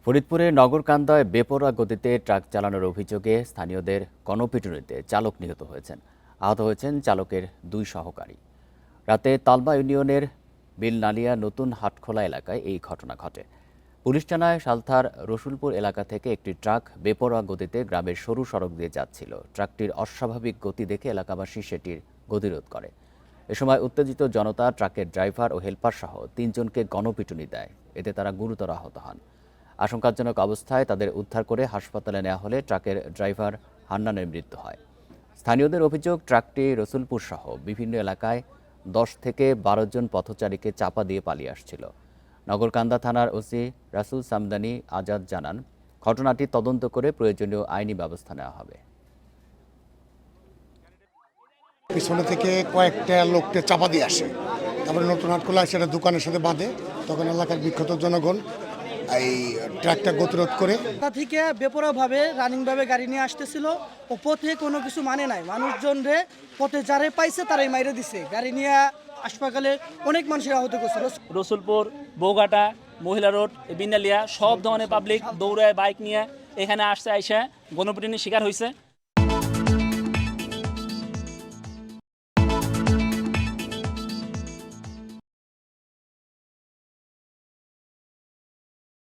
ফরিদপুরের নগরকান্দায় বেপরোয়া গতিতে ট্রাক চালানোর অভিযোগে স্থানীয়দের গণপিটুনিতে চালক নিহত হয়েছেন। আহত হয়েছেন চালকের দুই সহকারী। রাতে তালবা ইউনিয়নের বিলনালিয়া নতুন হাটখোলা এলাকায় এই ঘটনা ঘটে। পুলিশ জানায়, সালথার রসুলপুর এলাকা থেকে একটি ট্রাক বেপরোয়া গতিতে গ্রামের সরু সড়ক দিয়ে যাচ্ছিল। ট্রাকটির অস্বাভাবিক গতি দেখে এলাকাবাসী সেটির গতিরোধ করে। এ সময় উত্তেজিত জনতা ট্রাকের ড্রাইভার ও হেলপার সহ ৩ জনকে গণপিটুনি দেয়। এতে তারা গুরুতর আহত হন। আশঙ্কাজনক অবস্থায় তাদের উদ্ধার করে হাসপাতালে নেওয়া হলে ট্রাকের ড্রাইভার হান্নানের মৃত্যু হয়। স্থানীয়দের অভিযোগ, ট্রাকটি রসুলপুর সহ বিভিন্ন এলাকায় 10 থেকে 12 জন পথচারীকে চাপা দিয়ে পালিয়ে আসছিল। নগরকান্দা থানার ওসি রাসুল সামদানি আজাদ জানান, ঘটনাটি তদন্ত করে প্রয়োজনীয় আইনি ব্যবস্থা নেওয়া হবে। পিছনে থেকে কয়েকটা লোককে চাপা দিয়ে আসে, তারপরে নতুন হাটখোলা সেটা দোকানের সাথে বাঁধে। তখন এলাকার বিক্ষত জনগণ এই ট্রাকটা গতিরোধ করে। তা থেকে বেপরোয়াভাবে রানিংভাবে গাড়ি নিয়ে আসতেছিল ও পথে কোনো কিছু মানে নাই। মানুষজন রে পথে যারে পাইছে তারাই মাইরে দিছে। গাড়ি নিয়ে হাসপাতালে অনেক মানুষের আহত করছে। রসুলপুর, বৌঘাটা, মহিলা রোড, বিনালিয়া সব ধরনের পাবলিক দৌড়ায় বাইক নিয়ে এখানে আসছে, আইসা গণপিটুনির শিকার হয়েছে।